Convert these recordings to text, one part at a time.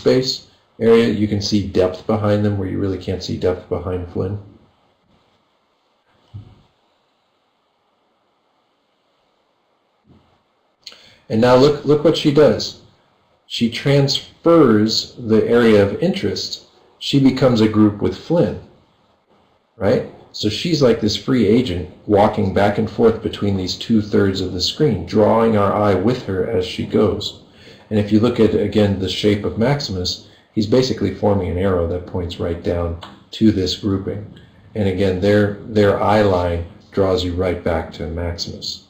space area, you can see depth behind them where you really can't see depth behind Flynn. And now look what she does. She transfers the area of interest. She becomes a group with Flynn, right? So she's like this free agent walking back and forth between these 2/3 of the screen, drawing our eye with her as she goes. And if you look at, again, the shape of Maximus, he's basically forming an arrow that points right down to this grouping. And again, their eye line draws you right back to Maximus.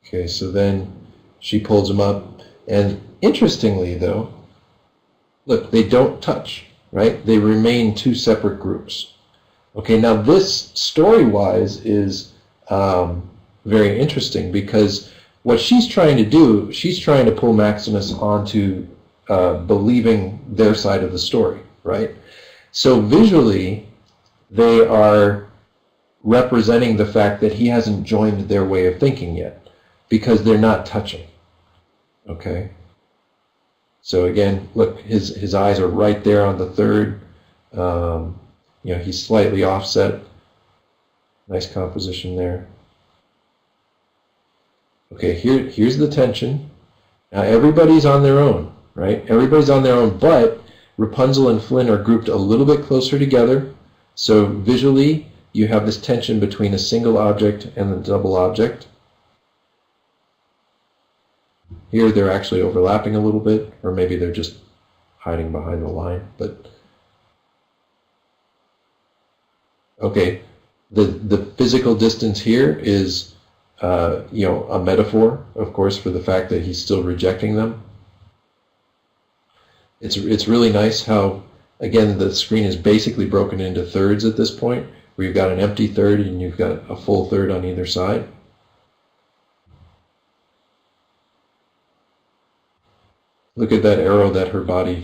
Okay, so then she pulls them up. And interestingly, though, look, they don't touch, right? They remain two separate groups. Okay, now this, story-wise, is very interesting because what she's trying to do, she's trying to pull Maximus onto believing their side of the story, right? So visually, they are representing the fact that he hasn't joined their way of thinking yet because they're not touching, okay? So again, look, his eyes are right there on the third. You know, he's slightly offset. Nice composition there. Okay, here's the tension. Now everybody's on their own, right? Everybody's on their own, but Rapunzel and Flynn are grouped a little bit closer together. So visually, you have this tension between a single object and the double object. Here they're actually overlapping a little bit, or maybe they're just hiding behind the line. But okay, the physical distance here is you know, a metaphor, of course, for the fact that he's still rejecting them. It's really nice how, again, the screen is basically broken into thirds at this point, where you've got an empty third and you've got a full third on either side. Look at that arrow that her body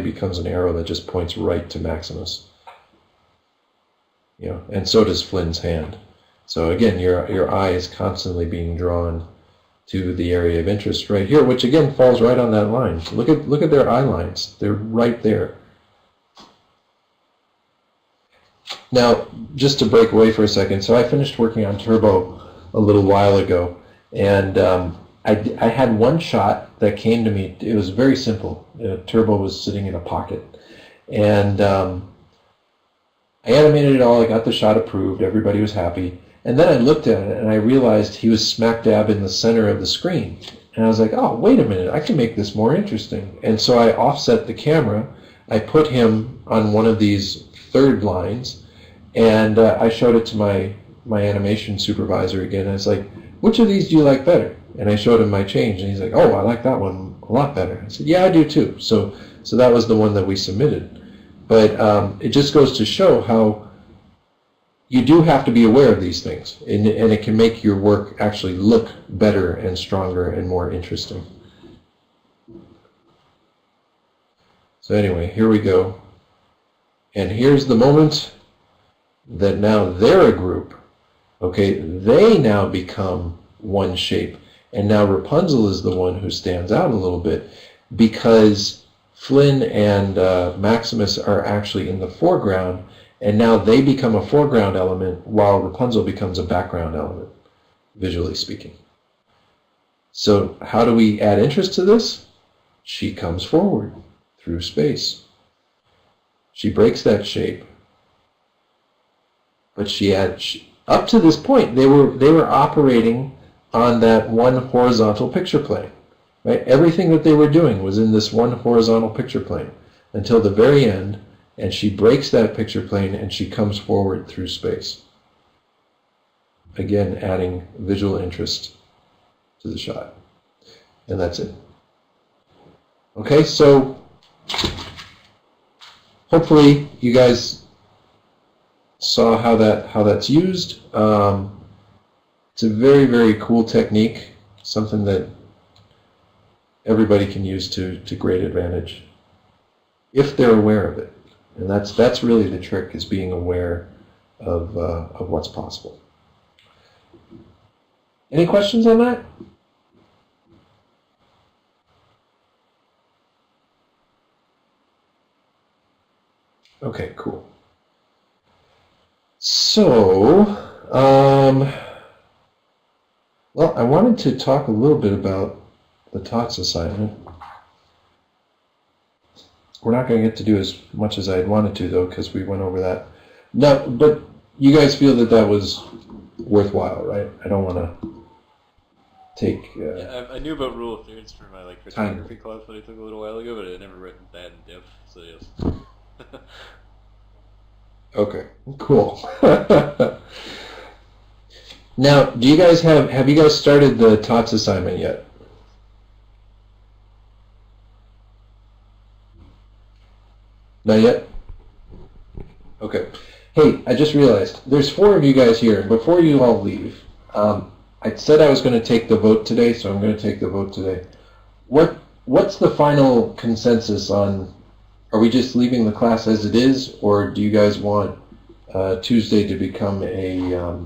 becomes an arrow that just points right to Maximus. You know, and so does Flynn's hand. So again, your eye is constantly being drawn to the area of interest right here, which again falls right on that line. Look at their eye lines. They're right there. Now, just to break away for a second, so I finished working on Turbo a little while ago, and I had one shot that came to me. It was very simple. Turbo was sitting in a pocket, and I animated it all. I got the shot approved. Everybody was happy. And then I looked at it and I realized he was smack dab in the center of the screen. And I was like, oh, wait a minute, I can make this more interesting. And so I offset the camera. I put him on one of these third lines, and I showed it to my animation supervisor again. I was like, which of these do you like better? And I showed him my change, and he's like, oh, I like that one a lot better. I said, yeah, I do too. So that was the one that we submitted. But it just goes to show how you do have to be aware of these things, and it can make your work actually look better and stronger and more interesting. So anyway, here we go. And here's the moment that now they're a group. Okay, they now become one shape. And now Rapunzel is the one who stands out a little bit because Flynn and Maximus are actually in the foreground, and now they become a foreground element while Rapunzel becomes a background element, visually speaking. So how do we add interest to this? She comes forward through space. She breaks that shape, but she adds, up to this point, they were operating on that one horizontal picture plane. Right? Everything that they were doing was in this one horizontal picture plane until the very end, and she breaks that picture plane and she comes forward through space. Again, adding visual interest to the shot. And that's it. Okay, so hopefully you guys saw how that's used. It's a very, very cool technique, something that everybody can use to great advantage if they're aware of it. And that's really the trick, is being aware of what's possible. Any questions on that? Okay, cool. So, well, I wanted to talk a little bit about the TOTS assignment. We're not going to get to do as much as I had wanted to, though, because we went over that. No, but you guys feel that that was worthwhile, right? I don't want to take Yeah, I knew about rule of thirds for my time. photography class that I took a little while ago, but I never written that in depth. So yes. Okay, cool. Now, do you guys have you guys started the TOTS assignment yet? Not yet? Okay. Hey, I just realized there's 4 of you guys here. Before you all leave, I said I was going to take the vote today, so I'm going to take the vote today. What's the final consensus on? Are we just leaving the class as it is, or do you guys want Tuesday to become a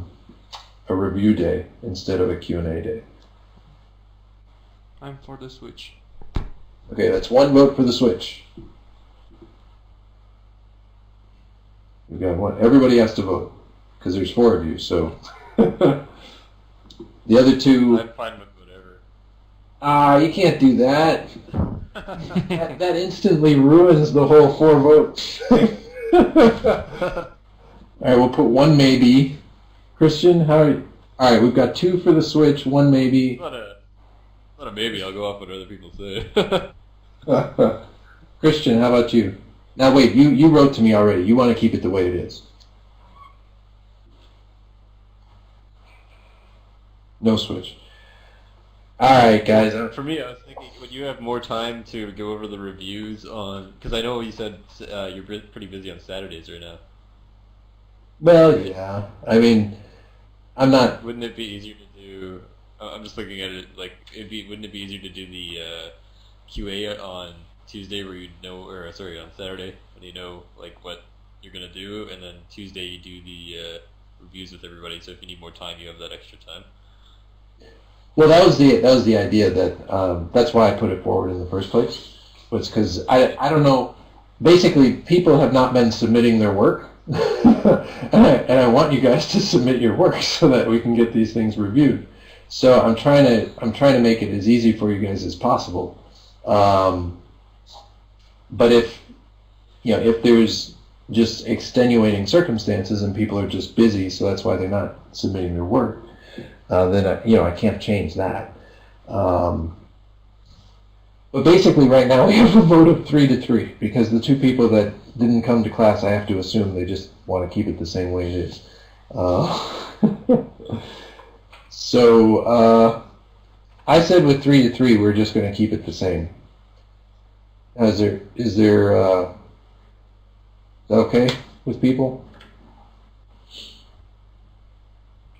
review day instead of a Q&A day? I'm for the switch. Okay, that's 1 vote for the switch. We got 1. Everybody has to vote because there's 4 of you. So the other 2. I'm fine with whatever. You can't do that. that instantly ruins the whole 4 votes. All right, we'll put 1 maybe. Christian, how are you? All right, we've got 2 for the switch, 1 maybe. Not a maybe. I'll go off what other people say. Christian, how about you? Now wait, you wrote to me already. You want to keep it the way it is. No switch. All right, guys. For me, I was thinking, would you have more time to go over the reviews on? Because I know you said you're pretty busy on Saturdays right now. Well, yeah. I mean, I'm not. Wouldn't it be easier to do? I'm just looking at it like wouldn't it be easier to do the QA on Tuesday where you know, or sorry, on Saturday when you know like what you're gonna do, and then Tuesday you do the reviews with everybody. So if you need more time, you have that extra time. Well, that was the idea that that's why I put it forward in the first place. Was because I don't know. Basically, people have not been submitting their work, and I want you guys to submit your work so that we can get these things reviewed. So I'm trying to make it as easy for you guys as possible. But if there's just extenuating circumstances and people are just busy, so that's why they're not submitting their work, then I can't change that. But basically, right now we have a vote of 3-3 because the 2 people that didn't come to class, I have to assume they just want to keep it the same way it is. So I said with 3-3, we're just going to keep it the same. Is that okay with people?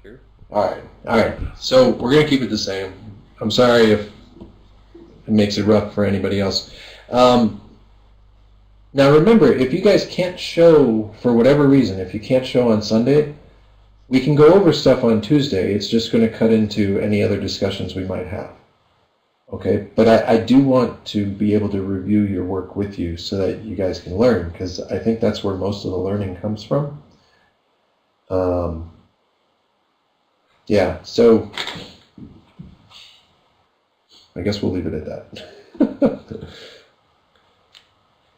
Sure. All right. So we're going to keep it the same. I'm sorry if it makes it rough for anybody else. Now remember, if you guys can't show for whatever reason, if you can't show on Sunday, we can go over stuff on Tuesday. It's just going to cut into any other discussions we might have. Okay, but I do want to be able to review your work with you so that you guys can learn, because I think that's where most of the learning comes from. Yeah, so I guess we'll leave it at that.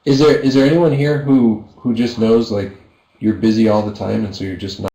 Is there anyone here who just knows like you're busy all the time and so you're just not